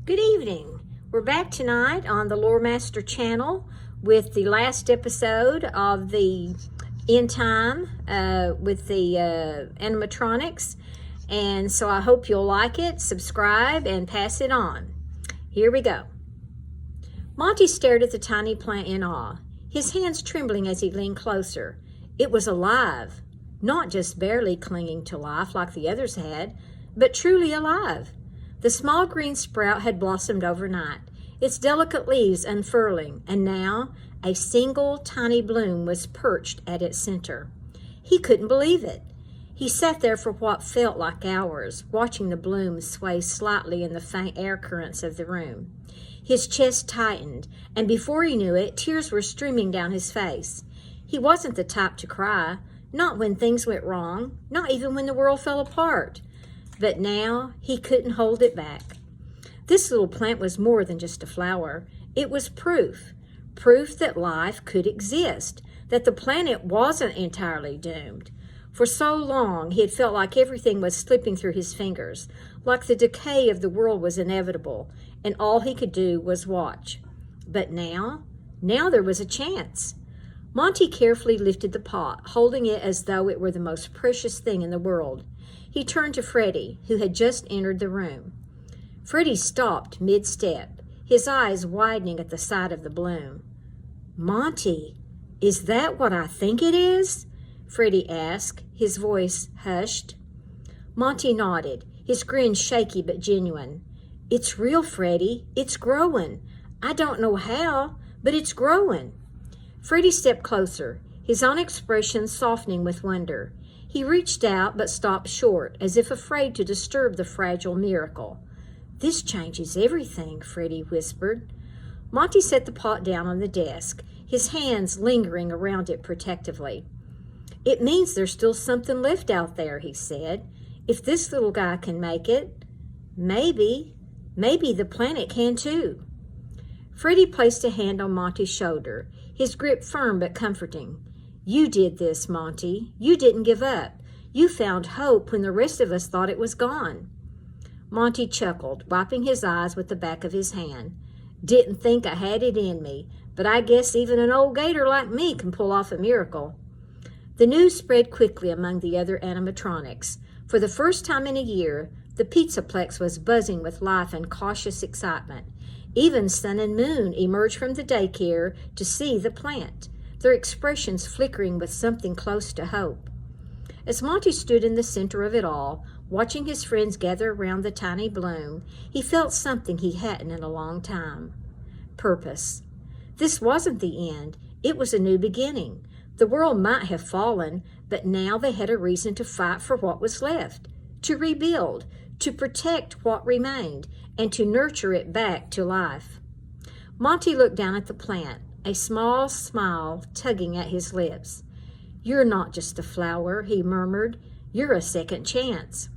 Good evening. We're back tonight on the Lore Master channel with the last episode of the End Time with the animatronics. And so I hope you'll like it, subscribe, and pass it on. Here we go. Monty stared at the tiny plant in awe, his hands trembling as he leaned closer. It was alive, not just barely clinging to life like the others had, but truly alive. The small green sprout had blossomed overnight, its delicate leaves unfurling, and now a single tiny bloom was perched at its center. He couldn't believe it. He sat there for what felt like hours, watching the bloom sway slightly in the faint air currents of the room. His chest tightened, and before he knew it, tears were streaming down his face. He wasn't the type to cry, not when things went wrong, not even when the world fell apart. But now he couldn't hold it back. This little plant was more than just a flower. It was proof that life could exist, that the planet wasn't entirely doomed. For so long, he had felt like everything was slipping through his fingers, like the decay of the world was inevitable, and all he could do was watch. But now there was a chance. Monty carefully lifted the pot, holding it as though it were the most precious thing in the world. He turned to Freddie, who had just entered the room. Freddie stopped mid-step, his eyes widening at the sight of the bloom. "Monty, is that what I think it is?" Freddie asked, his voice hushed. Monty nodded, his grin shaky but genuine. "It's real, Freddie. It's growing. I don't know how, but it's growing." Freddie stepped closer, his own expression softening with wonder. He reached out but stopped short, as if afraid to disturb the fragile miracle. "This changes everything," Freddie whispered. Monty set the pot down on the desk, his hands lingering around it protectively. "It means there's still something left out there," he said. "If this little guy can make it, maybe the planet can too." Freddie placed a hand on Monty's shoulder, his grip firm but comforting. "You did this, Monty. You didn't give up. You found hope when the rest of us thought it was gone." Monty chuckled, wiping his eyes with the back of his hand. "Didn't think I had it in me, but I guess even an old gator like me can pull off a miracle." The news spread quickly among the other animatronics. For the first time in a year, the Pizzaplex was buzzing with life and cautious excitement. Even Sun and Moon emerged from the daycare to see the plant, their expressions flickering with something close to hope. As Monty stood in the center of it all, watching his friends gather around the tiny bloom, he felt something he hadn't in a long time. Purpose. This wasn't the end. It was a new beginning. The world might have fallen, but now they had a reason to fight for what was left, to rebuild, to protect what remained, and to nurture it back to life. Monty looked down at the plant, a small smile tugging at his lips. "You're not just a flower," he murmured. "You're a second chance."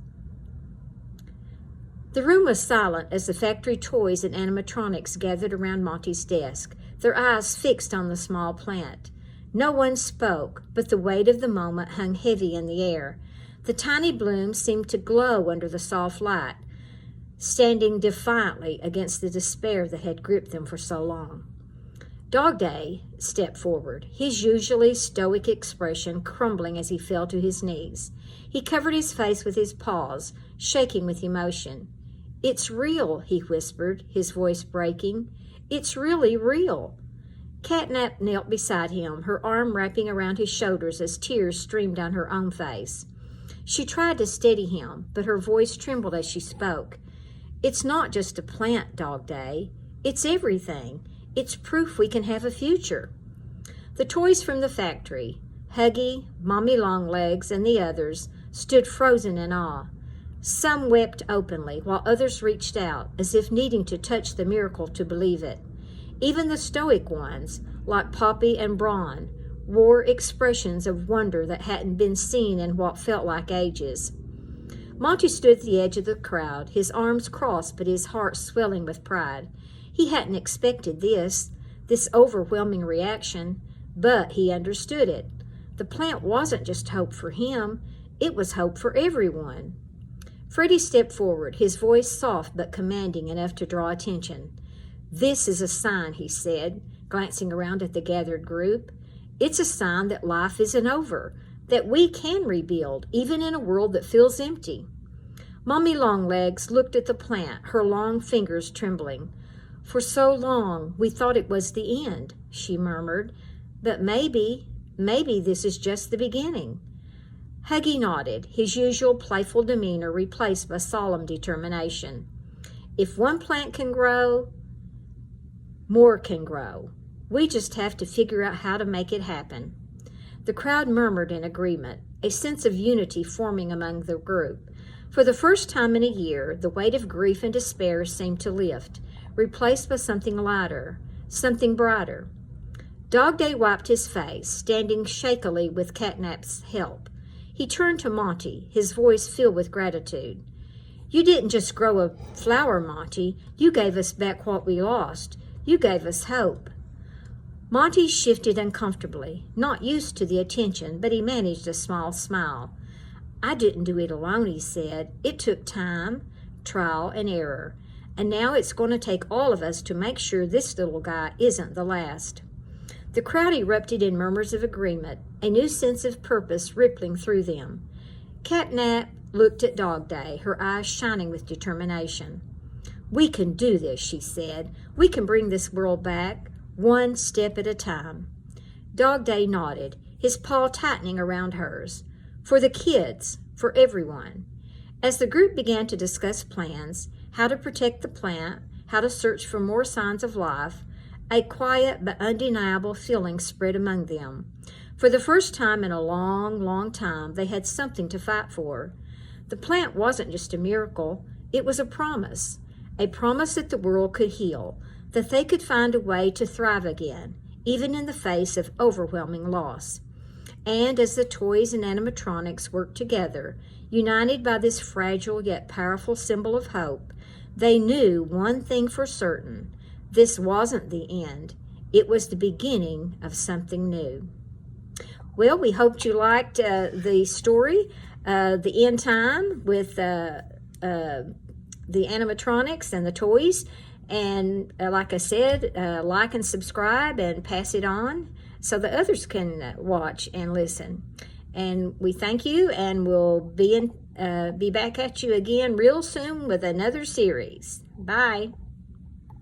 The room was silent as the factory toys and animatronics gathered around Monty's desk, their eyes fixed on the small plant. No one spoke, but the weight of the moment hung heavy in the air. The tiny bloom seemed to glow under the soft light, standing defiantly against the despair that had gripped them for so long. Dog Day stepped forward, his usually stoic expression crumbling as he fell to his knees. He covered his face with his paws, shaking with emotion. "It's real," he whispered, his voice breaking. "It's really real." Catnap knelt beside him, her arm wrapping around his shoulders as tears streamed down her own face. She tried to steady him, but her voice trembled as she spoke. "It's not just a plant, Dog Day. It's everything. It's proof we can have a future." The toys from the factory, Huggy, Mommy Longlegs, and the others, stood frozen in awe. Some wept openly, while others reached out, as if needing to touch the miracle to believe it. Even the stoic ones, like Poppy and Braun, wore expressions of wonder that hadn't been seen in what felt like ages. Monty stood at the edge of the crowd, his arms crossed but his heart swelling with pride. He hadn't expected this overwhelming reaction, but he understood it. The plant wasn't just hope for him, it was hope for everyone. Freddie stepped forward, his voice soft but commanding enough to draw attention. "This is a sign," he said, glancing around at the gathered group. "It's a sign that life isn't over, that we can rebuild, even in a world that feels empty." Mommy Longlegs looked at the plant, her long fingers trembling. "For so long, we thought it was the end," she murmured. "But maybe this is just the beginning." Huggy nodded, his usual playful demeanor replaced by solemn determination. "If one plant can grow, more can grow. We just have to figure out how to make it happen." The crowd murmured in agreement, a sense of unity forming among the group. For the first time in a year, the weight of grief and despair seemed to lift, replaced by something lighter, something brighter. Dog Day wiped his face, standing shakily with Catnap's help. He turned to Monty, his voice filled with gratitude. "You didn't just grow a flower, Monty. You gave us back what we lost. You gave us hope." Monty shifted uncomfortably, not used to the attention, but he managed a small smile. "I didn't do it alone," he said. "It took time, trial, and error. And now it's going to take all of us to make sure this little guy isn't the last." The crowd erupted in murmurs of agreement, a new sense of purpose rippling through them. Catnap looked at Dog Day, her eyes shining with determination. "We can do this," she said. "We can bring this world back, one step at a time." Dog Day nodded, his paw tightening around hers. For the kids, for everyone. As the group began to discuss plans, how to protect the plant, how to search for more signs of life, a quiet but undeniable feeling spread among them. For the first time in a long, long time, they had something to fight for. The plant wasn't just a miracle, it was a promise that the world could heal, that they could find a way to thrive again, even in the face of overwhelming loss. And as the toys and animatronics worked together, united by this fragile yet powerful symbol of hope, they knew one thing for certain. This wasn't the end. It was the beginning of something new. Well, we hoped you liked the story, The End Time, with the animatronics and the toys. And like I said, like and subscribe and pass it on so that others can watch and listen. And we thank you, and we'll be back at you again real soon with another series. Bye.